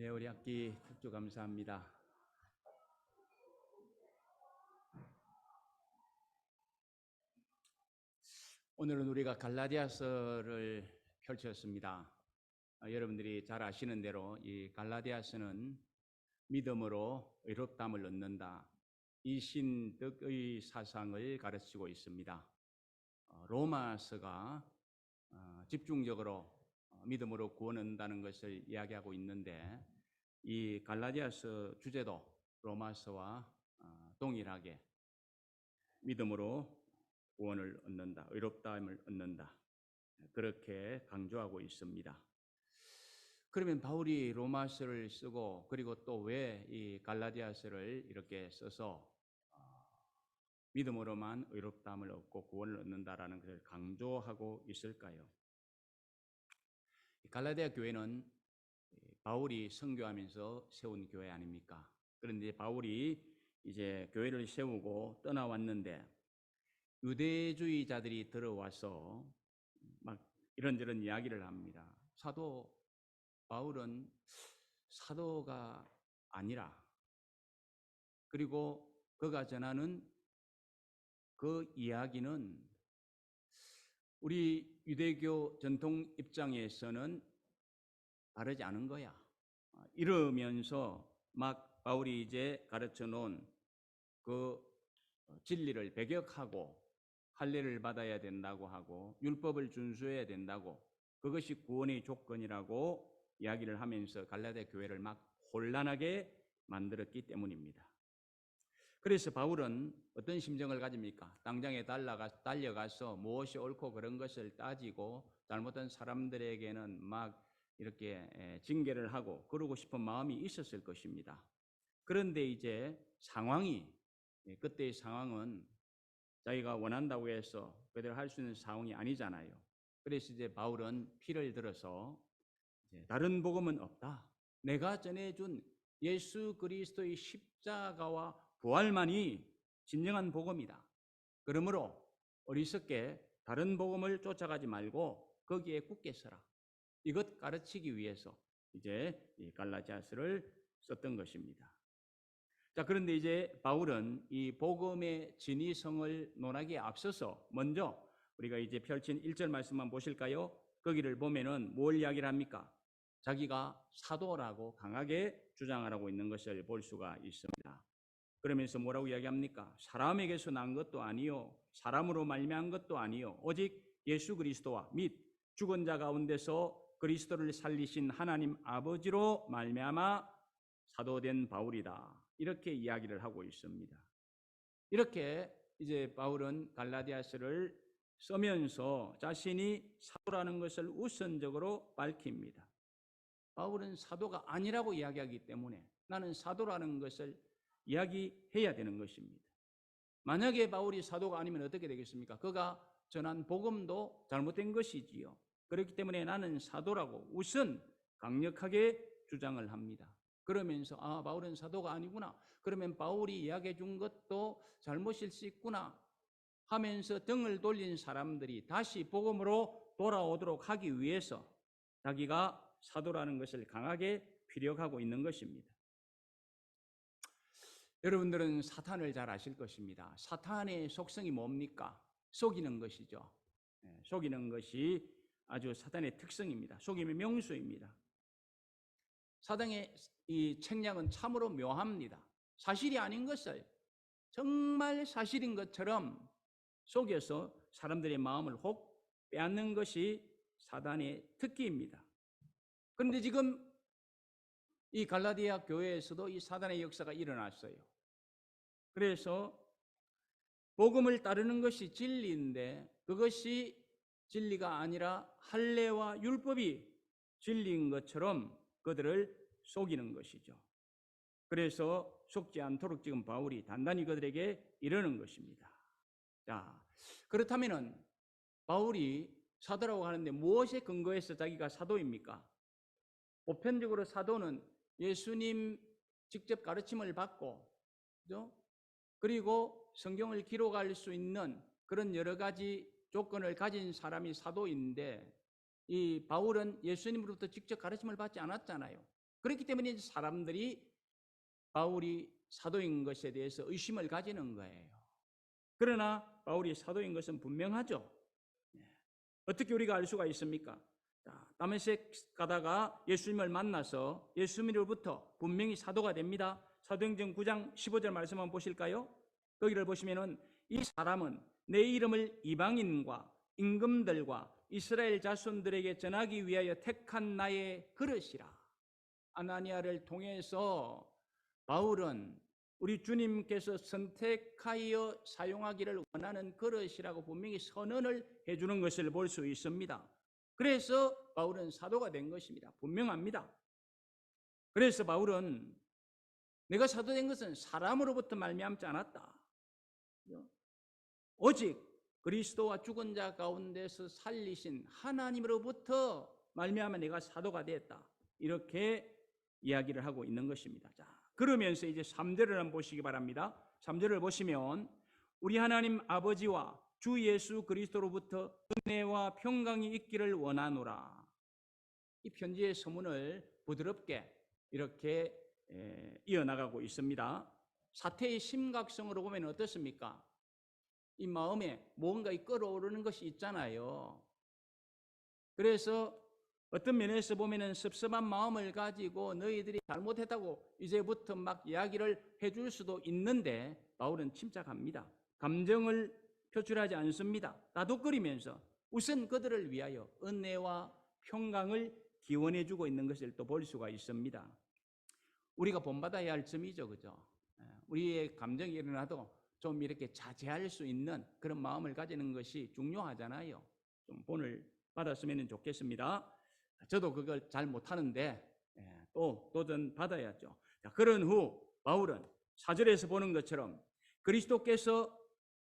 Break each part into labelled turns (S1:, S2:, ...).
S1: 예, 우리 학기 축주 감사합니다. 오늘은 우리가 갈라디아서를 펼쳤습니다. 여러분들이 잘 아시는 대로 이 갈라디아서는 믿음으로 의롭다함을 얻는다, 이 신덕의 사상을 가르치고 있습니다. 로마서가 집중적으로 믿음으로 구원 얻는다는 것을 이야기하고 있는데, 이 갈라디아서 주제도 로마서와 동일하게 믿음으로 구원을 얻는다, 의롭다함을 얻는다, 그렇게 강조하고 있습니다. 그러면 바울이 로마서를 쓰고 그리고 또 왜 이 갈라디아서를 이렇게 써서 믿음으로만 의롭다함을 얻고 구원을 얻는다라는 것을 강조하고 있을까요? 갈라디아 교회는 바울이 선교하면서 세운 교회 아닙니까? 그런데 바울이 이제 교회를 세우고 떠나왔는데 유대주의자들이 들어와서 막 이런저런 이야기를 합니다. 사도 바울은 사도가 아니라, 그리고 그가 전하는 그 이야기는 우리 유대교 전통 입장에서는 바르지 않은 거야. 이러면서 막 바울이 이제 가르쳐 놓은 그 진리를 배격하고 할례를 받아야 된다고 하고 율법을 준수해야 된다고, 그것이 구원의 조건이라고 이야기를 하면서 갈라디아 교회를 막 혼란하게 만들었기 때문입니다. 그래서 바울은 어떤 심정을 가집니까? 당장에 달려가서 무엇이 옳고 그런 것을 따지고 잘못한 사람들에게는 막 이렇게 징계를 하고 그러고 싶은 마음이 있었을 것입니다. 그런데 이제 그때의 상황은 자기가 원한다고 해서 그대로 할 수 있는 상황이 아니잖아요. 그래서 이제 바울은 피를 들어서 다른 복음은 없다, 내가 전해준 예수 그리스도의 십자가와 부활만이 진정한 복음이다. 그러므로 어리석게 다른 복음을 쫓아가지 말고 거기에 굳게 서라, 이것 가르치기 위해서 이제 이 갈라디아서를 썼던 것입니다. 자, 그런데 이제 바울은 이 복음의 진위성을 논하기에 앞서서 먼저 우리가 이제 펼친 1절 말씀만 보실까요? 거기를 보면은 뭘 이야기를 합니까? 자기가 사도라고 강하게 주장하고 있는 것을 볼 수가 있습니다. 그러면서 뭐라고 이야기합니까? 사람에게서 난 것도 아니요, 사람으로 말미암은 것도 아니요, 오직 예수 그리스도와 및 죽은 자 가운데서 그리스도를 살리신 하나님 아버지로 말미암아 사도된 바울이다, 이렇게 이야기를 하고 있습니다. 이렇게 이제 바울은 갈라디아서를 쓰면서 자신이 사도라는 것을 우선적으로 밝힙니다. 바울은 사도가 아니라고 이야기하기 때문에 나는 사도라는 것을 이야기해야 되는 것입니다. 만약에 바울이 사도가 아니면 어떻게 되겠습니까? 그가 전한 복음도 잘못된 것이지요. 그렇기 때문에 나는 사도라고 우선 강력하게 주장을 합니다. 그러면서 바울은 사도가 아니구나, 그러면 바울이 이야기해 준 것도 잘못일 수 있구나 하면서 등을 돌린 사람들이 다시 복음으로 돌아오도록 하기 위해서 자기가 사도라는 것을 강하게 피력하고 있는 것입니다. 여러분들은 사탄을 잘 아실 것입니다. 사탄의 속성이 뭡니까? 속이는 것이죠. 속이는 것이 아주 사탄의 특성입니다. 속임의 명수입니다. 사탄의 이 책략은 참으로 묘합니다. 사실이 아닌 것을 정말 사실인 것처럼 속여서 사람들의 마음을 혹 빼앗는 것이 사탄의 특기입니다. 그런데 지금 이 갈라디아 교회에서도 이 사탄의 역사가 일어났어요. 그래서 복음을 따르는 것이 진리인데 그것이 진리가 아니라 할례와 율법이 진리인 것처럼 그들을 속이는 것이죠. 그래서 속지 않도록 지금 바울이 단단히 그들에게 이르는 것입니다. 자, 그렇다면은 바울이 사도라고 하는데 무엇에 근거해서 자기가 사도입니까? 보편적으로 사도는 예수님 직접 가르침을 받고, 그죠? 그리고 성경을 기록할 수 있는 그런 여러 가지 조건을 가진 사람이 사도인데, 이 바울은 예수님으로부터 직접 가르침을 받지 않았잖아요. 그렇기 때문에 사람들이 바울이 사도인 것에 대해서 의심을 가지는 거예요. 그러나 바울이 사도인 것은 분명하죠. 어떻게 우리가 알 수가 있습니까? 다메섹 가다가 예수님을 만나서 예수님으로부터 분명히 사도가 됩니다. 사도행전 9장 15절 말씀 한번 보실까요? 거기를 보시면은 이 사람은 내 이름을 이방인과 임금들과 이스라엘 자손들에게 전하기 위하여 택한 나의 그릇이라. 아나니아를 통해서 바울은 우리 주님께서 선택하여 사용하기를 원하는 그릇이라고 분명히 선언을 해주는 것을 볼 수 있습니다. 그래서 바울은 사도가 된 것입니다. 분명합니다. 그래서 바울은 내가 사도된 것은 사람으로부터 말미암지 않았다. 오직 그리스도와 죽은 자 가운데서 살리신 하나님으로부터 말미암아 내가 사도가 되었다. 이렇게 이야기를 하고 있는 것입니다. 자, 그러면서 이제 3절을 한번 보시기 바랍니다. 3절을 보시면 우리 하나님 아버지와 주 예수 그리스도로부터 은혜와 평강이 있기를 원하노라. 이 편지의 서문을 부드럽게 이렇게 이어나가고 있습니다. 사태의 심각성으로 보면 어떻습니까? 이 마음에 뭔가 끌어오르는 것이 있잖아요. 그래서 어떤 면에서 보면은 섭섭한 마음을 가지고 너희들이 잘못했다고 이제부터 막 이야기를 해줄 수도 있는데 바울은 침착합니다. 감정을 표출하지 않습니다. 다독거리면서 우선 그들을 위하여 은혜와 평강을 기원해주고 있는 것을 또 볼 수가 있습니다. 우리가 본받아야 할 점이죠, 그죠? 우리의 감정이 일어나도 좀 이렇게 자제할 수 있는 그런 마음을 가지는 것이 중요하잖아요. 좀 본을 받았으면 좋겠습니다. 저도 그걸 잘 못하는데 또 도전 받아야죠. 그런 후 바울은 4절에서 보는 것처럼 그리스도께서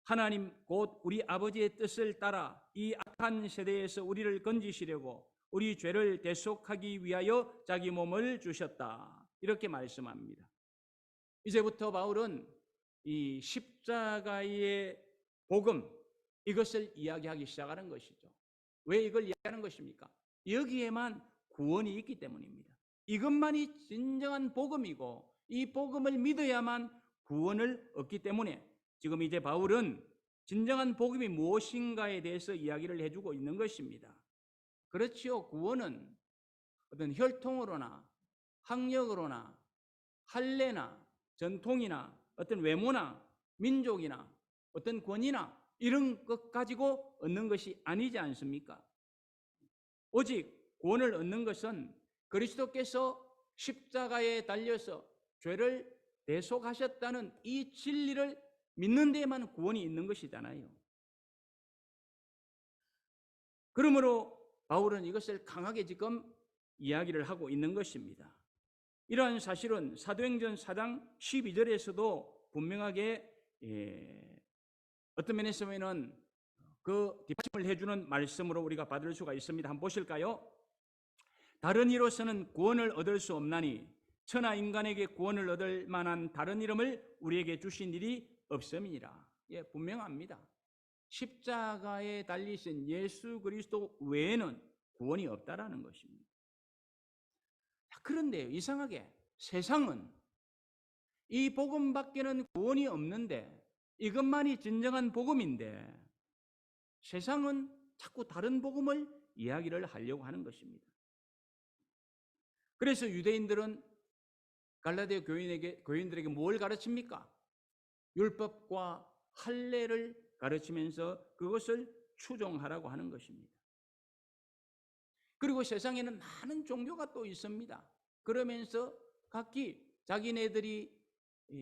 S1: 하나님 곧 우리 아버지의 뜻을 따라 이 악한 세대에서 우리를 건지시려고 우리 죄를 대속하기 위하여 자기 몸을 주셨다. 이렇게 말씀합니다. 이제부터 바울은 이 십자가의 복음, 이것을 이야기하기 시작하는 것이죠. 왜 이걸 이야기하는 것입니까? 여기에만 구원이 있기 때문입니다. 이것만이 진정한 복음이고 이 복음을 믿어야만 구원을 얻기 때문에 지금 이제 바울은 진정한 복음이 무엇인가에 대해서 이야기를 해주고 있는 것입니다. 그렇지요. 구원은 어떤 혈통으로나 학력으로나 할례나 전통이나 어떤 외모나 민족이나 어떤 권위나 이런 것 가지고 얻는 것이 아니지 않습니까? 오직 구원을 얻는 것은 그리스도께서 십자가에 달려서 죄를 대속하셨다는 이 진리를 믿는 데에만 구원이 있는 것이잖아요. 그러므로 바울은 이것을 강하게 지금 이야기를 하고 있는 것입니다. 이러한 사실은 사도행전 4장 12절에서도 분명하게 어떤 면에서 보면 그 뒷받침을 해주는 말씀으로 우리가 받을 수가 있습니다. 한번 보실까요? 다른 이로서는 구원을 얻을 수 없나니 천하 인간에게 구원을 얻을 만한 다른 이름을 우리에게 주신 일이 없음이니라. 예, 분명합니다. 십자가에 달리신 예수 그리스도 외에는 구원이 없다라는 것입니다. 그런데요, 이상하게 세상은 이 복음밖에는 구원이 없는데 이것만이 진정한 복음인데 세상은 자꾸 다른 복음을 이야기를 하려고 하는 것입니다. 그래서 유대인들은 갈라디아 교인들에게 뭘 가르칩니까? 율법과 할례를 가르치면서 그것을 추종하라고 하는 것입니다. 그리고 세상에는 많은 종교가 또 있습니다. 그러면서 각기 자기네들이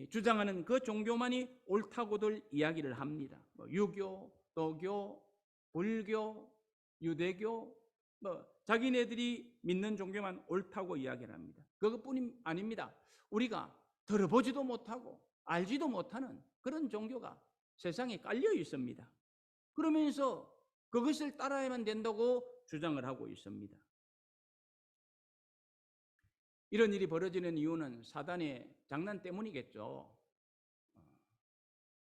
S1: 주장하는 그 종교만이 옳다고들 이야기를 합니다. 유교, 도교, 불교, 유대교, 자기네들이 믿는 종교만 옳다고 이야기를 합니다. 그것뿐이 아닙니다. 우리가 들어보지도 못하고 알지도 못하는 그런 종교가 세상에 깔려 있습니다. 그러면서 그것을 따라야만 된다고 주장을 하고 있습니다. 이런 일이 벌어지는 이유는 사단의 장난 때문이겠죠.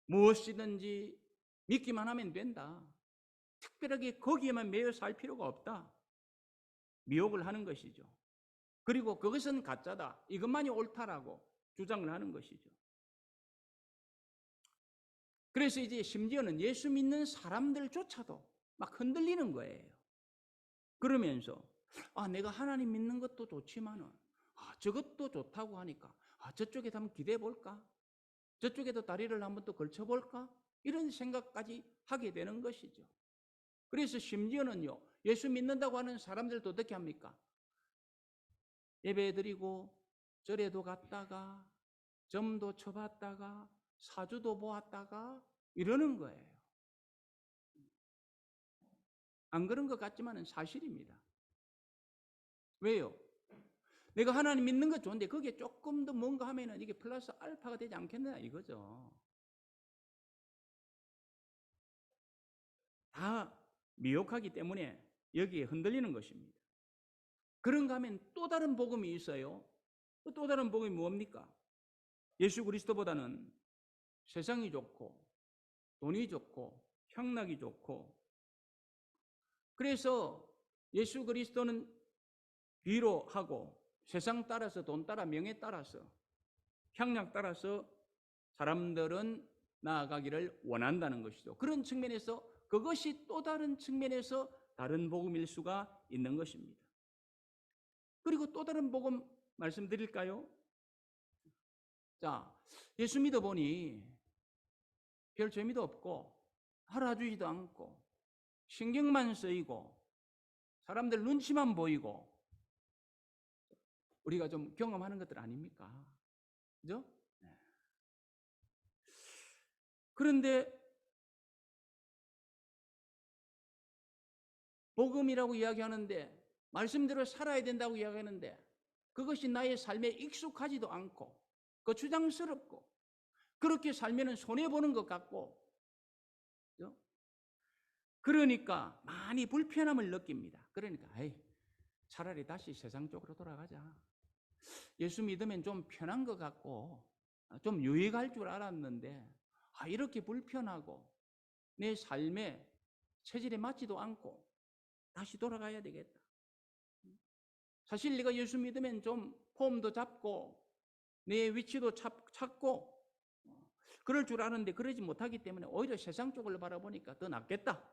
S1: 무엇이든지 믿기만 하면 된다. 특별하게 거기에만 매여 살 필요가 없다. 미혹을 하는 것이죠. 그리고 그것은 가짜다, 이것만이 옳다라고 주장을 하는 것이죠. 그래서 이제 심지어는 예수 믿는 사람들조차도 막 흔들리는 거예요. 그러면서 내가 하나님 믿는 것도 좋지만은 저것도 좋다고 하니까 저쪽에도 한번 기대해 볼까? 저쪽에도 다리를 한번 또 걸쳐 볼까? 이런 생각까지 하게 되는 것이죠. 그래서 심지어는요, 예수 믿는다고 하는 사람들도 어떻게 합니까? 예배 드리고 절에도 갔다가 점도 쳐봤다가 사주도 보았다가 이러는 거예요. 안 그런 것 같지만은 사실입니다. 왜요? 내가 하나님 믿는 거 좋은데 거기에 조금 더 뭔가 하면은 이게 플러스 알파가 되지 않겠느냐 이거죠. 다 미혹하기 때문에 여기에 흔들리는 것입니다. 그런가 하면 또 다른 복음이 있어요. 또 다른 복음이 뭡니까? 예수 그리스도보다는 세상이 좋고 돈이 좋고 향락이 좋고, 그래서 예수 그리스도는 뒤로 하고 세상 따라서 돈 따라 명예 따라서 향락 따라서 사람들은 나아가기를 원한다는 것이죠. 그런 측면에서 그것이 또 다른 측면에서 다른 복음일 수가 있는 것입니다. 그리고 또 다른 복음 말씀드릴까요? 자, 예수 믿어보니 별 재미도 없고 알아주지도 않고 신경만 쓰이고 사람들 눈치만 보이고, 우리가 좀 경험하는 것들 아닙니까? 그죠? 그런데 복음이라고 이야기하는데, 말씀대로 살아야 된다고 이야기하는데 그것이 나의 삶에 익숙하지도 않고 그 주장스럽고 그렇게 살면은 손해보는 것 같고, 그죠? 그러니까 많이 불편함을 느낍니다. 그러니까 차라리 다시 세상 쪽으로 돌아가자. 예수 믿으면 좀 편한 것 같고 좀 유익할 줄 알았는데 이렇게 불편하고 내 삶의 체질에 맞지도 않고 다시 돌아가야 되겠다. 사실 내가 예수 믿으면 좀 폼도 잡고 내 위치도 찾고 그럴 줄 아는데 그러지 못하기 때문에 오히려 세상 쪽을 바라보니까 더 낫겠다.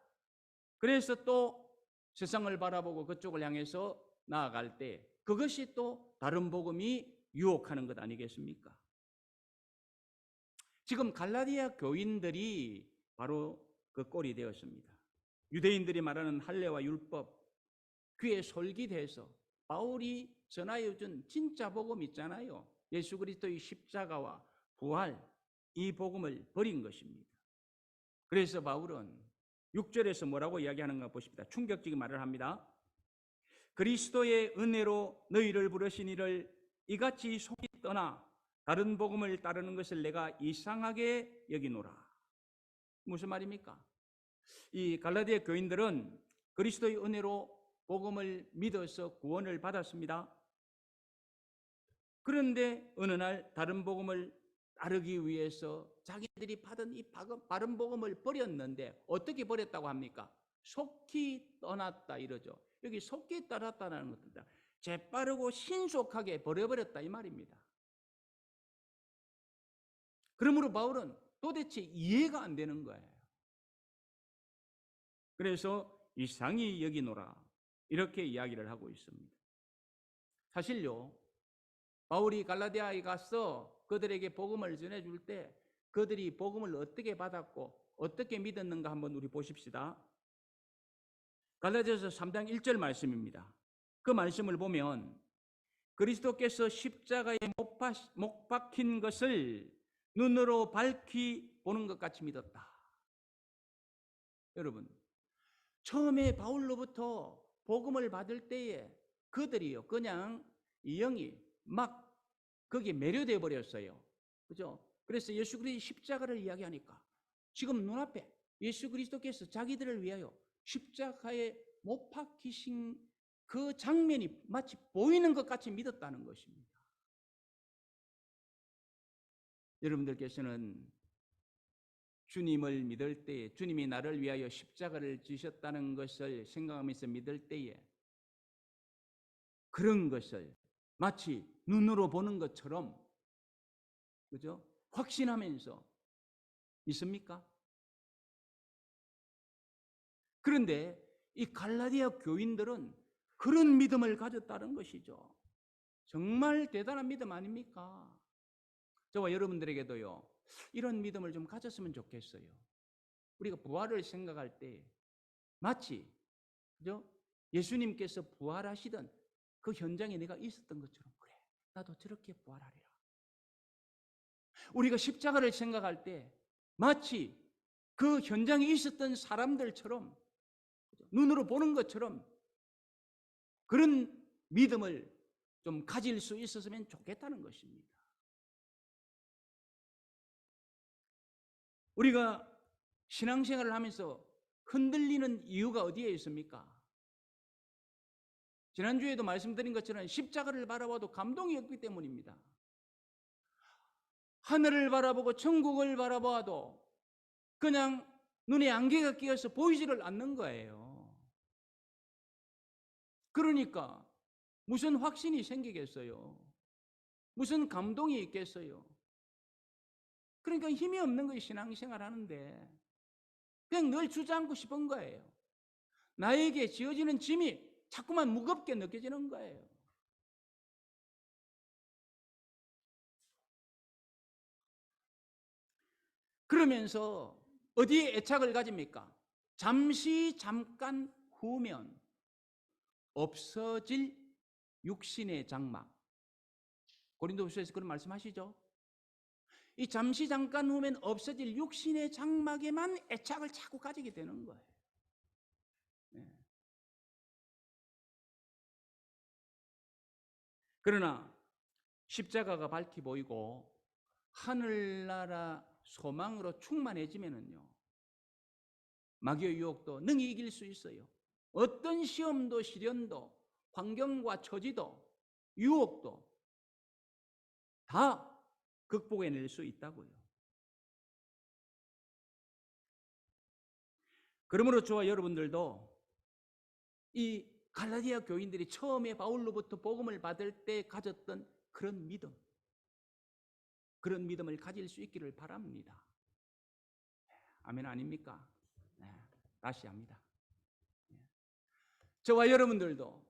S1: 그래서 또 세상을 바라보고 그쪽을 향해서 나아갈 때 그것이 또 다른 복음이 유혹하는 것 아니겠습니까? 지금 갈라디아 교인들이 바로 그 꼴이 되었습니다. 유대인들이 말하는 할례와 율법, 귀에 솔깃해서 바울이 전하여 준 진짜 복음 있잖아요. 예수 그리스도의 십자가와 부활, 이 복음을 버린 것입니다. 그래서 바울은 6절에서 뭐라고 이야기하는가 보십니다. 충격적인 말을 합니다. 그리스도의 은혜로 너희를 부르신 이를 이같이 속이 떠나 다른 복음을 따르는 것을 내가 이상하게 여기노라. 무슨 말입니까? 이 갈라디아 교인들은 그리스도의 은혜로 복음을 믿어서 구원을 받았습니다. 그런데 어느 날 다른 복음을 따르기 위해서 자기들이 받은 이 바른 복음을 버렸는데 어떻게 버렸다고 합니까? 속히 떠났다 이러죠. 여기 속히 떠났다는 것입니다. 재빠르고 신속하게 버려버렸다 이 말입니다. 그러므로 바울은 도대체 이해가 안 되는 거예요. 그래서 이상히 여기노라 이렇게 이야기를 하고 있습니다. 사실요, 바울이 갈라디아에 가서 그들에게 복음을 전해줄 때 그들이 복음을 어떻게 받았고 어떻게 믿었는가 한번 우리 보십시다. 갈라디아서 3장 1절 말씀입니다. 그 말씀을 보면 그리스도께서 십자가에 못 박힌 것을 눈으로 밝히 보는 것 같이 믿었다. 여러분, 처음에 바울로부터 복음을 받을 때에 그들이요 그냥 이 영이 막 거기에 매료되어 버렸어요. 그죠? 그래서 예수 그리스도의 십자가를 이야기하니까 지금 눈앞에 예수 그리스도께서 자기들을 위하여 십자가에 못 박히신 그 장면이 마치 보이는 것 같이 믿었다는 것입니다. 여러분들께서는 주님을 믿을 때에, 주님이 나를 위하여 십자가를 지셨다는 것을 생각하면서 믿을 때에 그런 것을 마치 눈으로 보는 것처럼, 그죠? 확신하면서 있습니까? 그런데 이 갈라디아 교인들은 그런 믿음을 가졌다는 것이죠. 정말 대단한 믿음 아닙니까? 저와 여러분들에게도요, 이런 믿음을 좀 가졌으면 좋겠어요. 우리가 부활을 생각할 때 마치, 그죠? 예수님께서 부활하시던 그 현장에 내가 있었던 것처럼, 그래, 나도 저렇게 부활하리라. 우리가 십자가를 생각할 때 마치 그 현장에 있었던 사람들처럼, 눈으로 보는 것처럼 그런 믿음을 좀 가질 수 있었으면 좋겠다는 것입니다. 우리가 신앙생활을 하면서 흔들리는 이유가 어디에 있습니까? 지난주에도 말씀드린 것처럼 십자가를 바라봐도 감동이 없기 때문입니다. 하늘을 바라보고 천국을 바라봐도 그냥 눈에 안개가 끼어서 보이지를 않는 거예요. 그러니까 무슨 확신이 생기겠어요? 무슨 감동이 있겠어요? 그러니까 힘이 없는 거예요. 신앙생활 하는데 그냥 늘 주저앉고 싶은 거예요. 나에게 지어지는 짐이 자꾸만 무겁게 느껴지는 거예요. 그러면서 어디에 애착을 가집니까? 잠시 잠깐 후면 없어질 육신의 장막. 고린도후서에서 그런 말씀하시죠. 이 잠시 잠깐 후면 없어질 육신의 장막에만 애착을 자꾸 가지게 되는 거예요. 네. 그러나 십자가가 밝히 보이고 하늘나라 소망으로 충만해지면은요, 마귀의 유혹도 능히 이길 수 있어요. 어떤 시험도 시련도 환경과 처지도 유혹도 다 극복해낼 수 있다고요. 그러므로 저와 여러분들도 이 갈라디아 교인들이 처음에 바울로부터 복음을 받을 때 가졌던 그런 믿음, 그런 믿음을 가질 수 있기를 바랍니다. 아멘 아닙니까? 네, 다시 합니다. 저와 여러분들도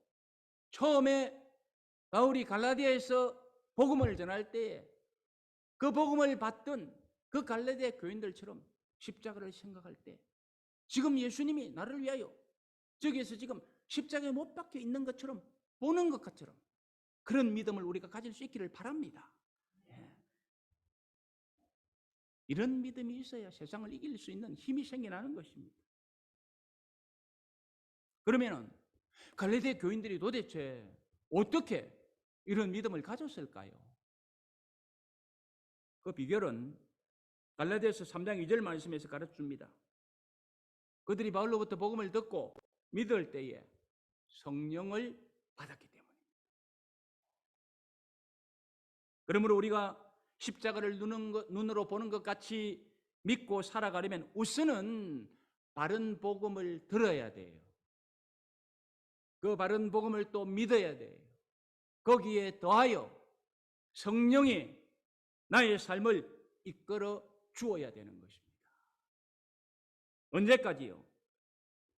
S1: 처음에 바울이 갈라디아에서 복음을 전할 때 그 복음을 받던 그 갈라디아 교인들처럼 십자가를 생각할 때 지금 예수님이 나를 위하여 저기에서 지금 십자가에 못 박혀 있는 것처럼 보는 것처럼 그런 믿음을 우리가 가질 수 있기를 바랍니다. 이런 믿음이 있어야 세상을 이길 수 있는 힘이 생겨나는 것입니다. 그러면 갈라디아 교인들이 도대체 어떻게 이런 믿음을 가졌을까요? 그 비결은 갈라디아서 3장 2절 말씀에서 가르쳐줍니다. 그들이 바울로부터 복음을 듣고 믿을 때에 성령을 받았기 때문입니다. 그러므로 우리가 십자가를 눈으로 보는 것 같이 믿고 살아가려면 우선은 바른 복음을 들어야 돼요. 그 바른 복음을 또 믿어야 돼요. 거기에 더하여 성령이 나의 삶을 이끌어 주어야 되는 것입니다. 언제까지요?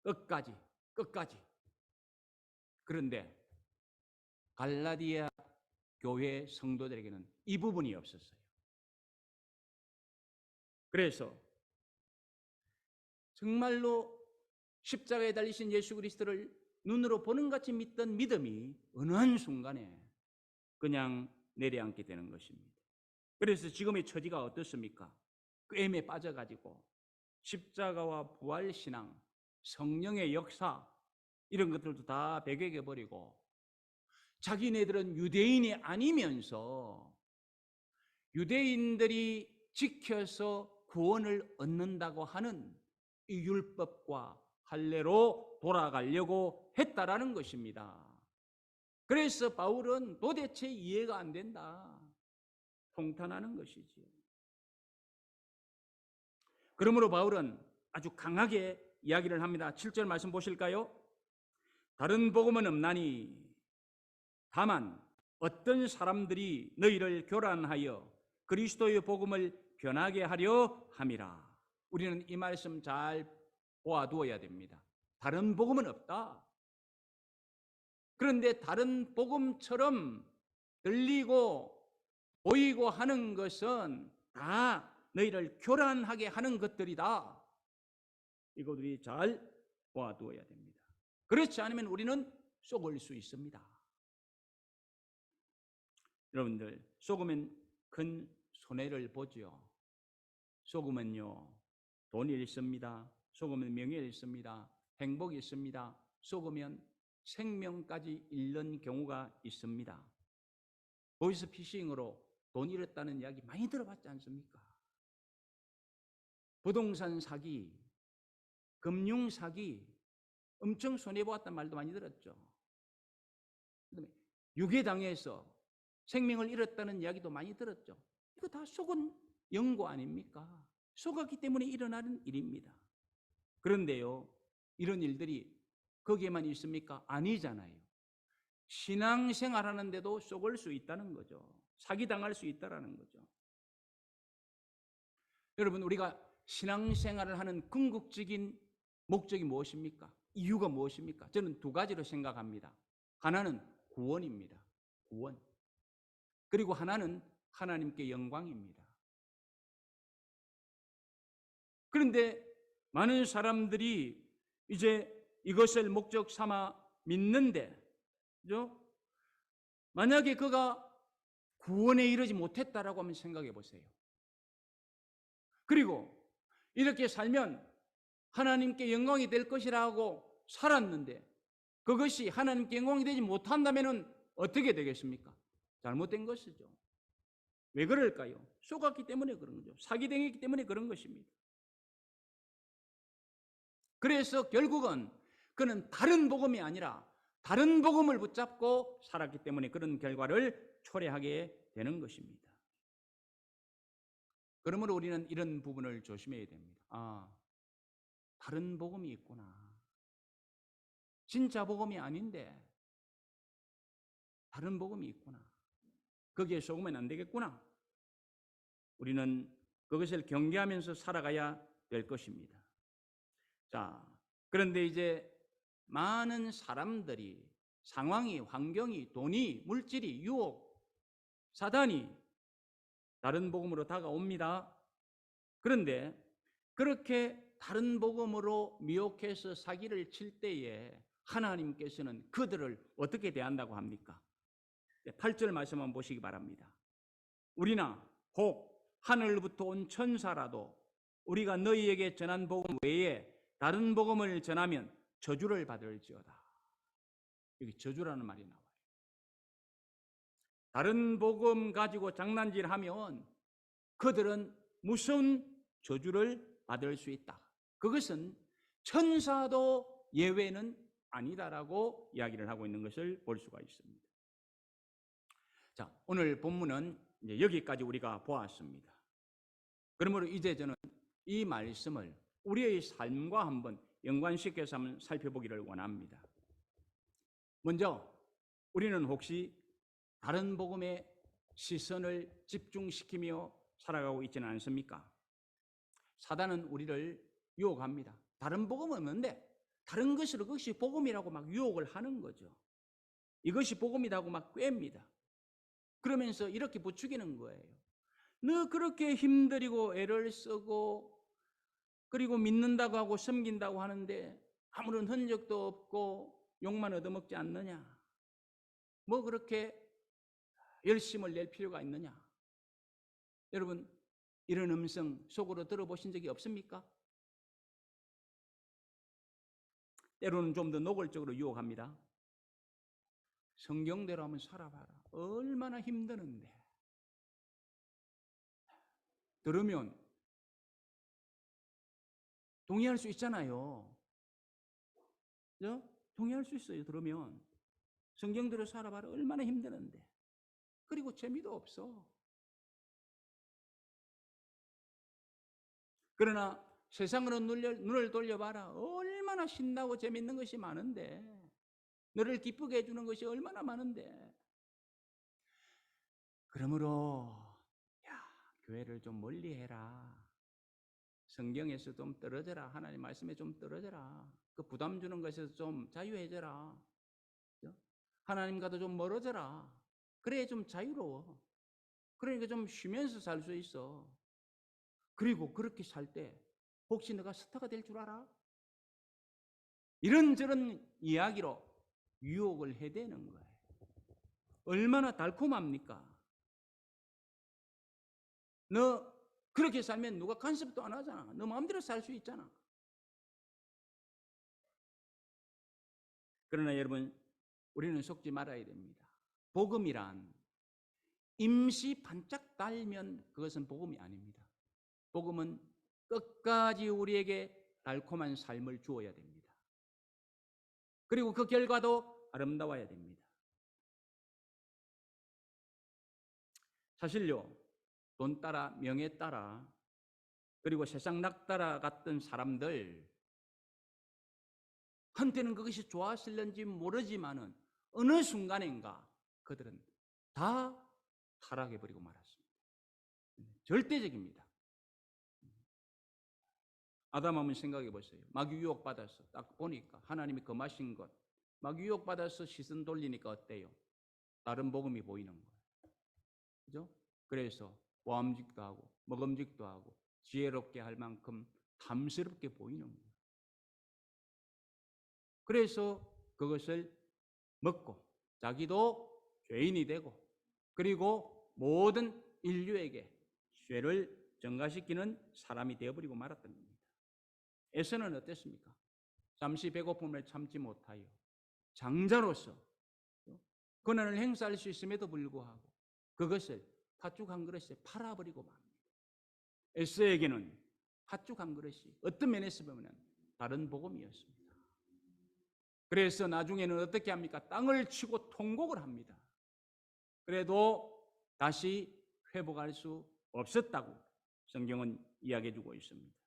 S1: 끝까지. 그런데 갈라디아 교회 성도들에게는 이 부분이 없었어요. 그래서 정말로 십자가에 달리신 예수 그리스도를 눈으로 보는 같이 믿던 믿음이 어느 한순간에 그냥 내려앉게 되는 것입니다. 그래서 지금의 처지가 어떻습니까? 꿰매 빠져가지고 십자가와 부활신앙, 성령의 역사 이런 것들도 다 배격해버리고 자기네들은 유대인이 아니면서 유대인들이 지켜서 구원을 얻는다고 하는 이 율법과 할례로 돌아가려고 했다라는 것입니다. 그래서 바울은 도대체 이해가 안 된다. 통탄하는 것이지요. 그러므로 바울은 아주 강하게 이야기를 합니다. 7절 말씀 보실까요? 다른 복음은 없나니 다만 어떤 사람들이 너희를 교란하여 그리스도의 복음을 변하게 하려 함이라. 우리는 이 말씀 잘 보아두어야 됩니다. 다른 복음은 없다. 그런데 다른 복음처럼 들리고 보이고 하는 것은 다 너희를 교란하게 하는 것들이다. 이거 우리 잘 보아두어야 됩니다. 그렇지 않으면 우리는 속을 수 있습니다. 여러분들, 속으면 큰 손해를 보죠. 속으면요, 돈이 있습니다. 속으면 명예가 있습니다. 행복이 있습니다. 속으면 생명까지 잃는 경우가 있습니다. 보이스피싱으로 돈 잃었다는 이야기 많이 들어봤지 않습니까? 부동산 사기, 금융 사기, 엄청 손해보았단 말도 많이 들었죠. 그다음에 유괴당해서 생명을 잃었다는 이야기도 많이 들었죠. 이거 다 속은 연고 아닙니까? 속았기 때문에 일어나는 일입니다. 그런데요, 이런 일들이 거기에만 있습니까? 아니잖아요. 신앙생활 하는데도 속을 수 있다는 거죠. 사기당할 수 있다는 거죠. 여러분, 우리가 신앙생활을 하는 궁극적인 목적이 무엇입니까? 이유가 무엇입니까? 저는 두 가지로 생각합니다. 하나는 구원입니다. 구원. 그리고 하나는 하나님께 영광입니다. 그런데 많은 사람들이 이제 이것을 목적 삼아 믿는데, 그죠? 만약에 그가 구원에 이르지 못했다라고 한번 생각해 보세요. 그리고 이렇게 살면 하나님께 영광이 될 것이라고 살았는데 그것이 하나님께 영광이 되지 못한다면 어떻게 되겠습니까? 잘못된 것이죠. 왜 그럴까요? 속았기 때문에 그런 거죠. 사기당했기 때문에 그런 것입니다. 그래서 결국은 그는 다른 복음이 아니라 다른 복음을 붙잡고 살았기 때문에 그런 결과를 초래하게 되는 것입니다. 그러므로 우리는 이런 부분을 조심해야 됩니다. 아, 다른 복음이 있구나. 진짜 복음이 아닌데 다른 복음이 있구나. 거기에 속으면 안 되겠구나. 우리는 그것을 경계하면서 살아가야 될 것입니다. 자, 그런데 이제 많은 사람들이 상황이, 환경이, 돈이, 물질이, 유혹, 사단이 다른 복음으로 다가옵니다. 그런데 그렇게 다른 복음으로 미혹해서 사기를 칠 때에 하나님께서는 그들을 어떻게 대한다고 합니까? 8절 말씀 한번 보시기 바랍니다. 우리나 혹 하늘부터 온 천사라도 우리가 너희에게 전한 복음 외에 다른 복음을 전하면 저주를 받을지어다. 여기 저주라는 말이 나와요. 다른 복음 가지고 장난질하면 그들은 무서운 저주를 받을 수 있다. 그것은 천사도 예외는 아니다라고 이야기를 하고 있는 것을 볼 수가 있습니다. 자, 오늘 본문은 이제 여기까지 우리가 보았습니다. 그러므로 이제 저는 이 말씀을 우리의 삶과 한번 연관시켜서 한번 살펴보기를 원합니다. 먼저 우리는 혹시 다른 복음에 시선을 집중시키며 살아가고 있지는 않습니까? 사단은 우리를 유혹합니다. 다른 복음은 없는데 다른 것으로 그것이 복음이라고 막 유혹을 하는 거죠. 이것이 복음이라고 막 꿰입니다. 그러면서 이렇게 부추기는 거예요. 너 그렇게 힘들이고 애를 쓰고 그리고 믿는다고 하고 섬긴다고 하는데 아무런 흔적도 없고 욕만 얻어먹지 않느냐? 뭐 그렇게 열심을 낼 필요가 있느냐? 여러분, 이런 음성 속으로 들어보신 적이 없습니까? 때로는 좀 더 노골적으로 유혹합니다. 성경대로 한번 살아봐라. 얼마나 힘드는데. 들으면 동의할 수 있잖아요. 그죠? 동의할 수 있어요. 들으면 성경대로 살아봐라. 얼마나 힘드는데. 그리고 재미도 없어. 그러나 세상으로 눈을 돌려봐라. 얼마나 신나고 재밌는 것이 많은데. 너를 기쁘게 해주는 것이 얼마나 많은데. 그러므로 교회를 좀 멀리 해라. 성경에서 좀 떨어져라. 하나님 말씀에 좀 떨어져라. 그 부담 주는 것에서 좀 자유해져라. 하나님과도 좀 멀어져라. 그래 좀 자유로워. 그러니까 좀 쉬면서 살 수 있어. 그리고 그렇게 살 때 혹시 내가 스타가 될 줄 알아? 이런저런 이야기로 유혹을 해대는 거예요. 얼마나 달콤합니까? 너 그렇게 살면 누가 간섭도 안 하잖아. 너 마음대로 살 수 있잖아. 그러나 여러분, 우리는 속지 말아야 됩니다. 복음이란 임시 반짝 달면 그것은 복음이 아닙니다. 복음은 끝까지 우리에게 달콤한 삶을 주어야 됩니다. 그리고 그 결과도 아름다워야 됩니다. 사실요, 돈 따라 명예 따라 그리고 세상 낙따라 갔던 사람들 한때는 그것이 좋았을는지 모르지만은 어느 순간인가 그들은 다 타락해버리고 말았습니다. 절대적입니다. 아담 한번 생각해 보세요. 막 유혹받아서 딱 보니까 하나님이 금하신 것 막 유혹받아서 시선 돌리니까 어때요? 다른 복음이 보이는 거예요. 그죠? 그래서 보암직도 하고 먹음직도 하고 지혜롭게 할 만큼 탐스럽게 보이는 거예요. 그래서 그것을 먹고 자기도 죄인이 되고 그리고 모든 인류에게 죄를 전가시키는 사람이 되어버리고 말았던 겁니다. 에서는 어땠습니까? 잠시 배고픔을 참지 못하여 장자로서 권한을 행사할 수 있음에도 불구하고 그것을 팥죽 한 그릇에 팔아버리고 맙니다. 에서에게는 팥죽 한 그릇이 어떤 면에서 보면 다른 복음이었습니다. 그래서 나중에는 어떻게 합니까? 땅을 치고 통곡을 합니다. 그래도 다시 회복할 수 없었다고 성경은 이야기해 주고 있습니다.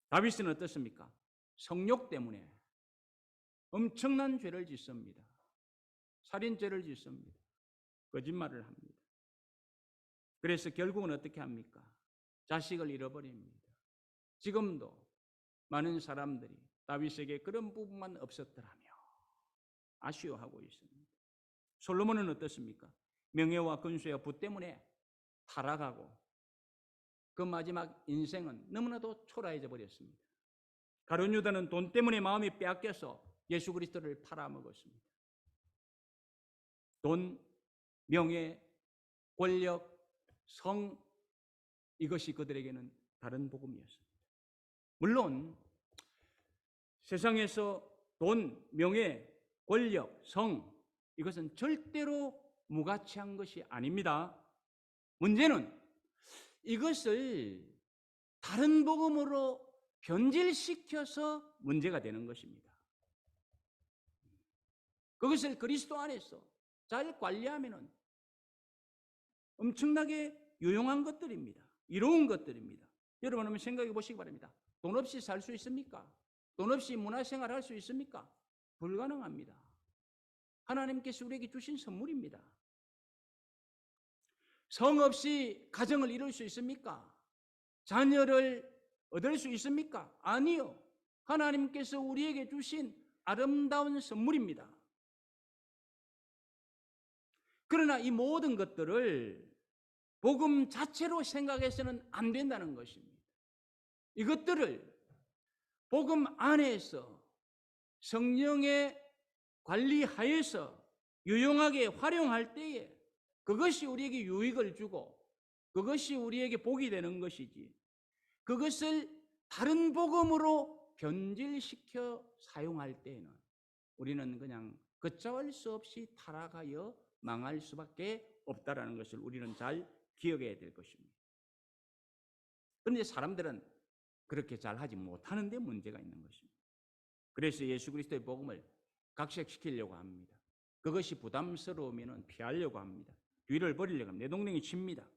S1: 다윗은 어떻습니까? 성욕 때문에 엄청난 죄를 짓습니다. 살인죄를 짓습니다. 거짓말을 합니다. 그래서 결국은 어떻게 합니까? 자식을 잃어버립니다. 지금도 많은 사람들이 다윗에게 그런 부분만 없었더라며 아쉬워하고 있습니다. 솔로몬은 어떻습니까? 명예와 근수와 부 때문에 타락하고 그 마지막 인생은 너무나도 초라해져 버렸습니다. 가룟 유다는 돈 때문에 마음이 빼앗겨서 예수 그리스도를 팔아먹었습니다. 돈, 명예, 권력, 성 이것이 그들에게는 다른 복음이었습니다. 물론 세상에서 돈, 명예, 권력, 성 이것은 절대로 무가치한 것이 아닙니다. 문제는 이것을 다른 복음으로 변질시켜서 문제가 되는 것입니다. 그것을 그리스도 안에서 잘 관리하면은 엄청나게 유용한 것들입니다. 이로운 것들입니다. 여러분 한번 생각해 보시기 바랍니다. 돈 없이 살 수 있습니까? 돈 없이 문화생활 할 수 있습니까? 불가능합니다. 하나님께서 우리에게 주신 선물입니다. 성 없이 가정을 이룰 수 있습니까? 자녀를 얻을 수 있습니까? 아니요. 하나님께서 우리에게 주신 아름다운 선물입니다. 그러나 이 모든 것들을 복음 자체로 생각해서는 안 된다는 것입니다. 이것들을 복음 안에서 성령의 관리하에서 유용하게 활용할 때에 그것이 우리에게 유익을 주고 그것이 우리에게 복이 되는 것이지 그것을 다른 복음으로 변질시켜 사용할 때에는 우리는 그냥 걷잡을 수 없이 타락하여 망할 수밖에 없다라는 것을 우리는 잘 기억해야 될 것입니다. 그런데 사람들은 그렇게 잘 하지 못하는 데 문제가 있는 것입니다. 그래서 예수 그리스도의 복음을 각색시키려고 합니다. 그것이 부담스러우면 피하려고 합니다. 뒤를 버리려고 합니다. 내동댕이 칩니다.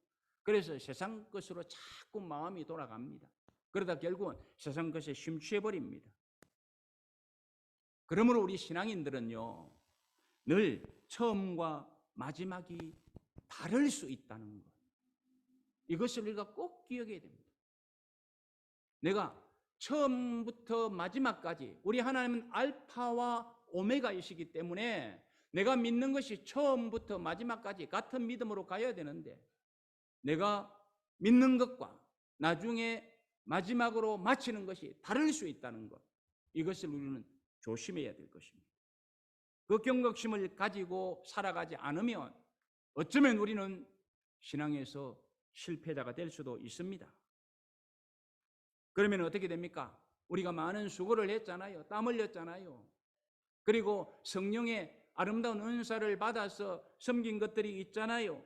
S1: 그래서 세상 것으로 자꾸 마음이 돌아갑니다. 그러다 결국은 세상 것에 심취해버립니다. 그러므로 우리 신앙인들은요 늘 처음과 마지막이 다를 수 있다는 것. 이것을 우리가 꼭 기억해야 됩니다. 내가 처음부터 마지막까지 우리 하나님은 알파와 오메가이시기 때문에 내가 믿는 것이 처음부터 마지막까지 같은 믿음으로 가야 되는데 내가 믿는 것과 나중에 마지막으로 마치는 것이 다를 수 있다는 것. 이것을 우리는 조심해야 될 것입니다. 그 경각심을 가지고 살아가지 않으면 어쩌면 우리는 신앙에서 실패자가 될 수도 있습니다. 그러면 어떻게 됩니까? 우리가 많은 수고를 했잖아요. 땀 흘렸잖아요. 그리고 성령의 아름다운 은사를 받아서 섬긴 것들이 있잖아요.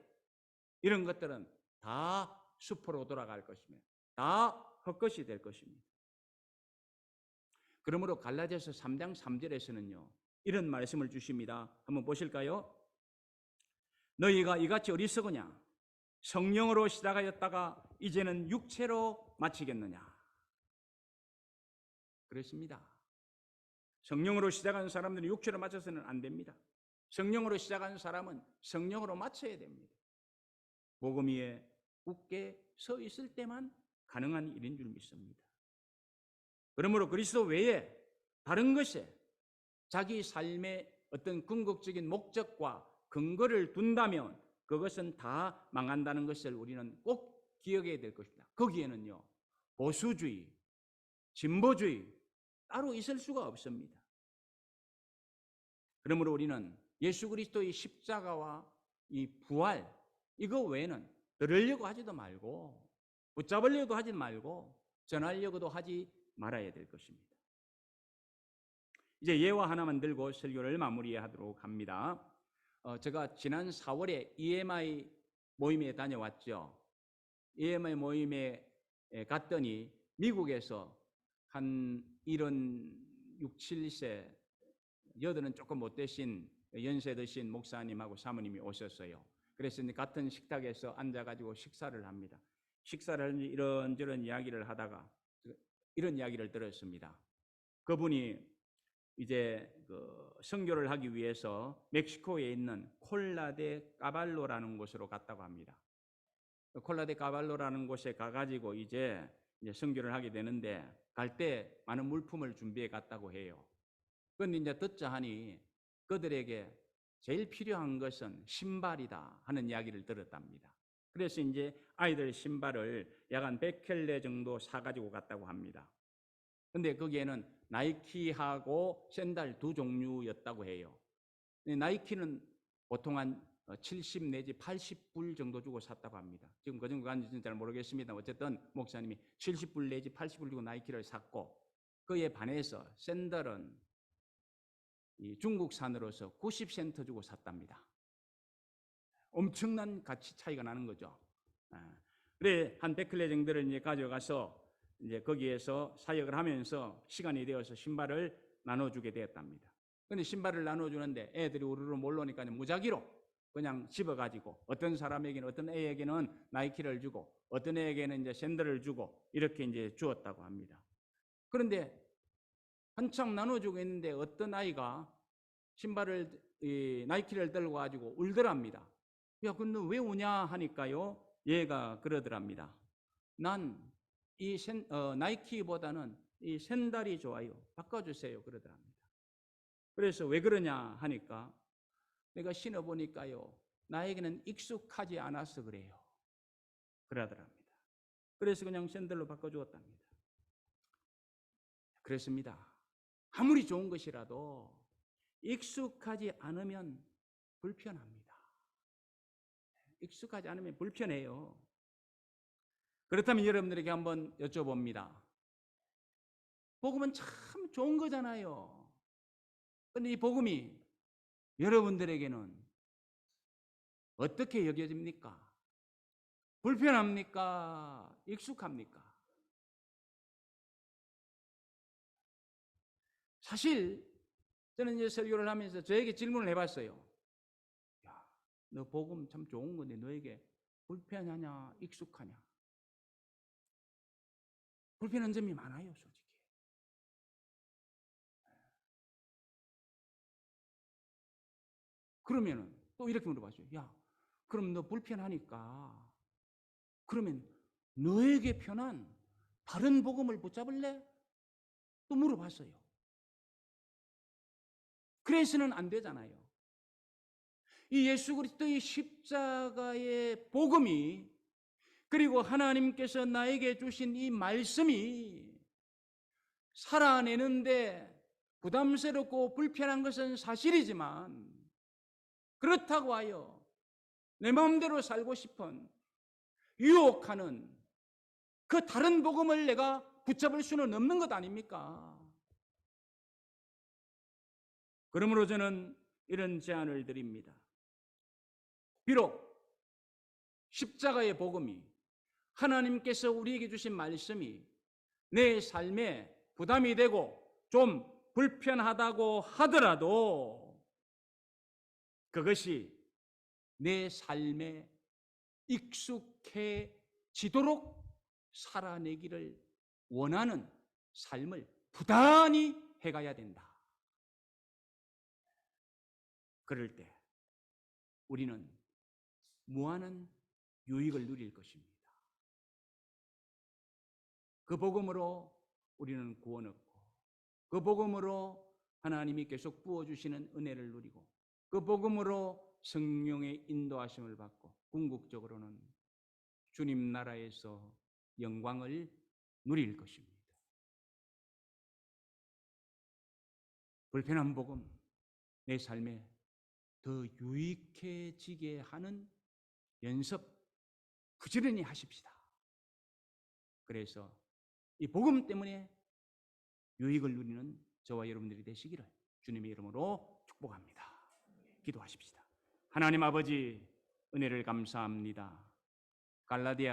S1: 이런 것들은 다 수포로 돌아갈 것이며 다 헛것이 될 것입니다. 그러므로 갈라디아서 3장 3절에서는요. 이런 말씀을 주십니다. 한번 보실까요? 너희가 이같이 어리석으냐? 성령으로 시작하였다가 이제는 육체로 마치겠느냐? 그렇습니다. 성령으로 시작한 사람들은 육체로 마쳐서는 안 됩니다. 성령으로 시작한 사람은 성령으로 마쳐야 됩니다. 복음 위에 굳게 서 있을 때만 가능한 일인 줄 믿습니다. 그러므로 그리스도 외에 다른 것에 자기 삶의 어떤 궁극적인 목적과 근거를 둔다면 그것은 다 망한다는 것을 우리는 꼭 기억해야 될 것입니다. 거기에는요, 보수주의, 진보주의 따로 있을 수가 없습니다. 그러므로 우리는 예수 그리스도의 십자가와 이 부활, 이거 외에는 들으려고 하지도 말고 붙잡으려고 하지 말고 전하려고도 하지 말아야 될 것입니다. 이제 예화 하나만 들고 설교를 마무리하도록 합니다. 제가 지난 4월에 EMI 모임에 다녀왔죠. EMI 모임에 갔더니 미국에서 한 6, 7세, 여들은 조금 못 되신 연세 드신 목사님하고 사모님이 오셨어요. 그래서 같은 식탁에서 앉아가지고 식사를 합니다. 식사를 하는지 이런저런 이야기를 하다가 이런 이야기를 들었습니다. 그분이 이제 선교를 하기 위해서 멕시코에 있는 콜라데 까발로라는 곳으로 갔다고 합니다. 콜라데 까발로라는 곳에 가가지고 이제 선교를 하게 되는데 갈 때 많은 물품을 준비해 갔다고 해요. 그런데 이제 듣자 하니 그들에게 제일 필요한 것은 신발이다 하는 이야기를 들었답니다. 그래서 이제 아이들 신발을 약 한 100켤레 정도 사가지고 갔다고 합니다. 근데 거기에는 나이키하고 샌들 두 종류였다고 해요. 나이키는 보통 한 70 내지 80불 정도 주고 샀다고 합니다. 지금 그 정도 간지는 잘 모르겠습니다. 어쨌든 목사님이 70불 내지 80불 주고 나이키를 샀고 그에 반해서 샌들은 이 중국산으로서 90센트 주고 샀답니다. 엄청난 가치 차이가 나는 거죠. 그래 한 100켤레 정도를 이제 가져가서 이제 거기에서 사역을 하면서 시간이 되어서 신발을 나눠주게 되었답니다. 근데 신발을 나눠주는데 애들이 우르르 몰려오니까 무작위로 그냥 집어가지고 어떤 사람에게는 어떤 애에게는 나이키를 주고 어떤 애에게는 이제 샌들을 주고 이렇게 이제 주었다고 합니다. 그런데 한창 나눠주고 있는데 어떤 아이가 신발을 나이키를 들고 가지고 울더랍니다. 야, 근데 왜 우냐 하니까요. 얘가 그러더랍니다. 난 이 나이키보다는 이 샌들이 좋아요. 바꿔주세요. 그러더랍니다. 그래서 왜 그러냐 하니까 내가 신어보니까요. 나에게는 익숙하지 않아서 그래요. 그러더랍니다. 그래서 그냥 샌들로 바꿔주었답니다. 그렇습니다. 아무리 좋은 것이라도 익숙하지 않으면 불편합니다. 익숙하지 않으면 불편해요. 그렇다면 여러분들에게 한번 여쭤봅니다. 복음은 참 좋은 거잖아요. 그런데 이 복음이 여러분들에게는 어떻게 여겨집니까? 불편합니까? 익숙합니까? 사실 저는 이제 설교를 하면서 저에게 질문을 해봤어요. 야, 너 복음 참 좋은 건데 너에게 불편하냐 익숙하냐? 불편한 점이 많아요, 솔직히. 그러면은 또 이렇게 물어봤어요. 야, 그럼 너 불편하니까 그러면 너에게 편한 다른 복음을 붙잡을래? 또 물어봤어요. 그래서는 안 되잖아요. 이 예수 그리스도의 십자가의 복음이, 그리고 하나님께서 나에게 주신 이 말씀이 살아내는데 부담스럽고 불편한 것은 사실이지만, 그렇다고 하여 내 마음대로 살고 싶은 유혹하는 그 다른 복음을 내가 붙잡을 수는 없는 것 아닙니까? 그러므로 저는 이런 제안을 드립니다. 비록 십자가의 복음이, 하나님께서 우리에게 주신 말씀이 내 삶에 부담이 되고 좀 불편하다고 하더라도 그것이 내 삶에 익숙해지도록 살아내기를 원하는 삶을 부단히 해가야 된다. 그럴 때 우리는 무한한 유익을 누릴 것입니다. 그 복음으로 우리는 구원 얻고, 그 복음으로 하나님이 계속 부어주시는 은혜를 누리고, 그 복음으로 성령의 인도하심을 받고, 궁극적으로는 주님 나라에서 영광을 누릴 것입니다. 불편한 복음, 내 삶에 더 유익해지게 하는 연습 부지런히 하십시다. 그래서 이 복음 때문에 유익을 누리는 저와 여러분들이 되시기를 주님의 이름으로 축복합니다. 기도하십시다. 하나님 아버지, 은혜를 감사합니다. 갈라디아